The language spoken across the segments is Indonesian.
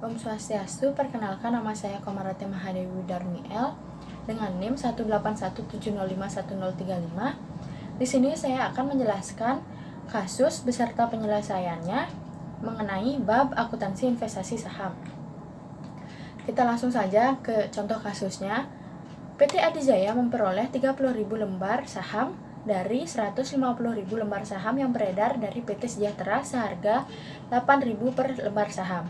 Om Swastiastu, perkenalkan nama saya Komarati Mahadewi Darmiel dengan NIM 18170511035. Di sini saya akan menjelaskan kasus beserta penyelesaiannya mengenai bab akuntansi investasi saham. Kita langsung saja ke contoh kasusnya. PT Adijaya memperoleh 30.000 lembar saham dari 150.000 lembar saham yang beredar dari PT Sejahtera seharga 8.000 per lembar saham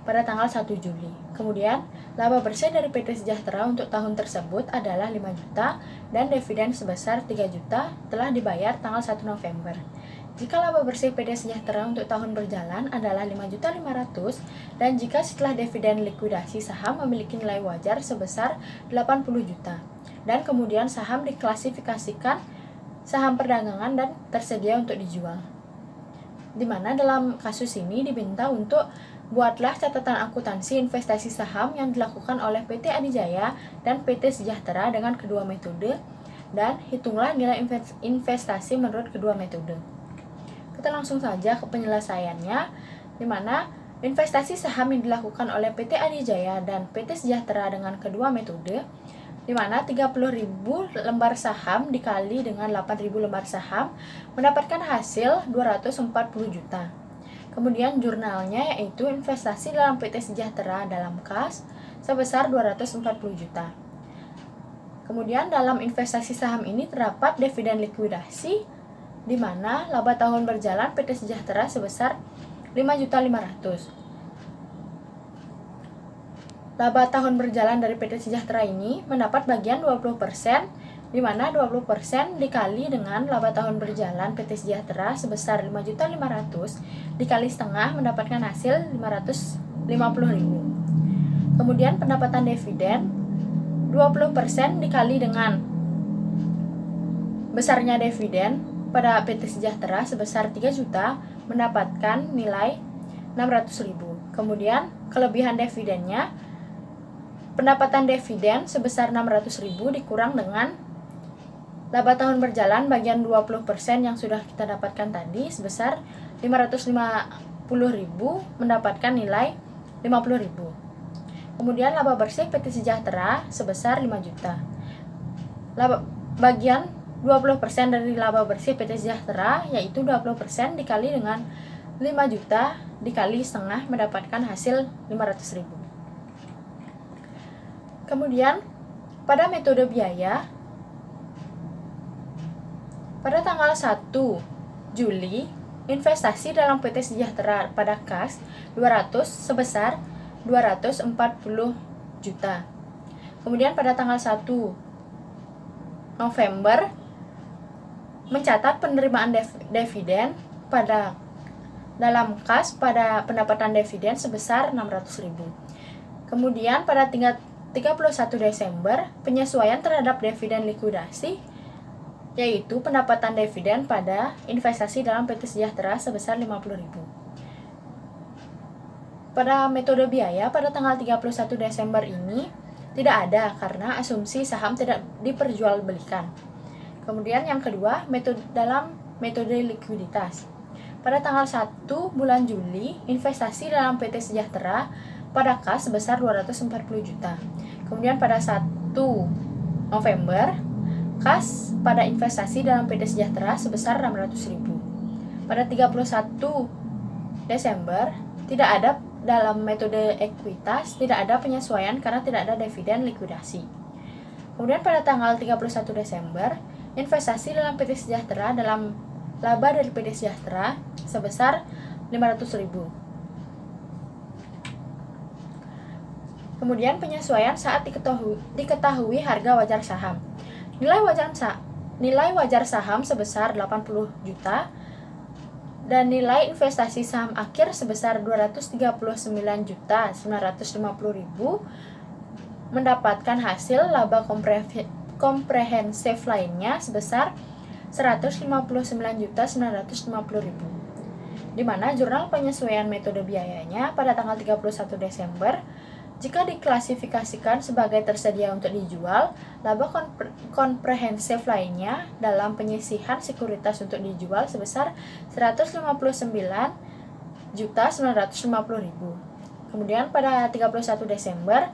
pada tanggal 1 Juli. Kemudian, laba bersih dari PT Sejahtera untuk tahun tersebut adalah 5 juta dan dividen sebesar 3 juta telah dibayar tanggal 1 November. Jika laba bersih PT Sejahtera untuk tahun berjalan adalah 5.500.000 dan jika setelah dividen likuidasi saham memiliki nilai wajar sebesar 80 juta dan kemudian saham diklasifikasikan saham perdagangan dan tersedia untuk dijual. Di mana dalam kasus ini diminta untuk buatlah catatan akuntansi investasi saham yang dilakukan oleh PT Adijaya dan PT Sejahtera dengan kedua metode dan hitunglah nilai investasi menurut kedua metode. Kita langsung saja ke penyelesaiannya, di mana investasi saham yang dilakukan oleh PT Adijaya dan PT Sejahtera dengan kedua metode, di mana 30.000 lembar saham dikali dengan 8.000 lembar saham mendapatkan hasil 240 juta. Kemudian jurnalnya yaitu investasi dalam PT Sejahtera dalam kas sebesar 240 juta. Kemudian dalam investasi saham ini terdapat dividen likuidasi di mana laba tahun berjalan PT Sejahtera sebesar 5.500.000. Laba tahun berjalan dari PT Sejahtera ini mendapat bagian 20%, di mana 20% dikali dengan laba tahun berjalan PT Sejahtera sebesar 5.500.000 dikali setengah mendapatkan hasil 550.000. Kemudian pendapatan dividen 20% dikali dengan besarnya dividen pada PT Sejahtera sebesar 3 juta mendapatkan nilai 600.000. Kemudian kelebihan dividennya, pendapatan dividen sebesar 600.000 dikurang dengan laba tahun berjalan bagian 20% yang sudah kita dapatkan tadi sebesar 550.000 mendapatkan nilai 50.000. Kemudian laba bersih PT Sejahtera sebesar 5 juta. Laba bagian 20% dari laba bersih PT Sejahtera yaitu 20% dikali dengan 5 juta dikali setengah mendapatkan hasil 500.000. Kemudian pada metode biaya pada tanggal 1 Juli, investasi dalam PT Sejahtera pada kas 200 sebesar 240 juta. Kemudian pada tanggal 1 November, mencatat penerimaan dividen pada dalam kas pada pendapatan dividen sebesar 600.000. Kemudian pada tingkat 31 Desember, penyesuaian terhadap dividen likuidasi yaitu pendapatan dividen pada investasi dalam PT Sejahtera sebesar 50.000. Pada metode biaya pada tanggal 31 Desember ini tidak ada karena asumsi saham tidak diperjualbelikan. Kemudian yang kedua, dalam metode likuiditas. Pada tanggal 1 bulan Juli, investasi dalam PT Sejahtera pada kas sebesar 240 juta. Kemudian pada 1 November, kas pada investasi dalam PT Sejahtera sebesar 600.000. Pada 31 Desember tidak ada dalam metode ekuitas, tidak ada penyesuaian karena tidak ada dividen likuidasi. Kemudian pada tanggal 31 Desember, investasi dalam PT Sejahtera dalam laba dari PT Sejahtera sebesar 500.000. Kemudian penyesuaian saat diketahui harga wajar saham. Nilai wajar saham sebesar 80 juta dan nilai investasi saham akhir sebesar 239.950.000 mendapatkan hasil laba komprehensif lainnya sebesar 159.950.000. Di mana jurnal penyesuaian metode biayanya pada tanggal 31 Desember jika diklasifikasikan sebagai tersedia untuk dijual, laba komprehensif lainnya dalam penyisihan sekuritas untuk dijual sebesar 159.950.000. Kemudian pada 31 Desember,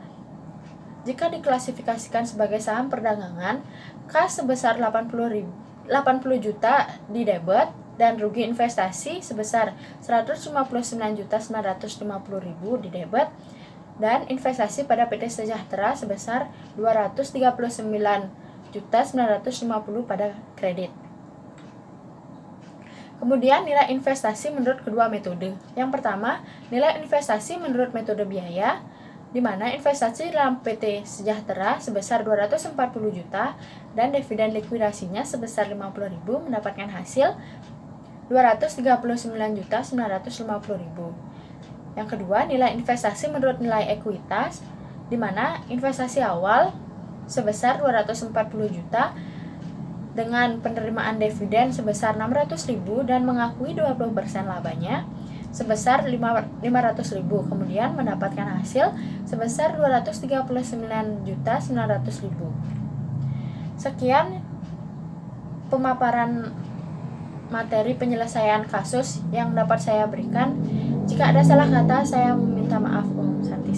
jika diklasifikasikan sebagai saham perdagangan, kas sebesar 80 juta di debit dan rugi investasi sebesar 159.950.000 di debit dan investasi pada PT Sejahtera sebesar 239.950 pada kredit. Kemudian nilai investasi menurut kedua metode. Yang pertama, nilai investasi menurut metode biaya, di mana investasi dalam PT Sejahtera sebesar 240 juta dan dividen likuidasinya sebesar 50.000 mendapatkan hasil 239.950.000. Yang kedua, nilai investasi menurut nilai ekuitas, di mana investasi awal sebesar 240 juta dengan penerimaan dividen sebesar 600.000 dan mengakui 20% labanya sebesar 500.000, kemudian mendapatkan hasil sebesar 239.900.000. Sekian pemaparan materi penyelesaian kasus yang dapat saya berikan. Jika ada salah kata, saya meminta maaf. Santi.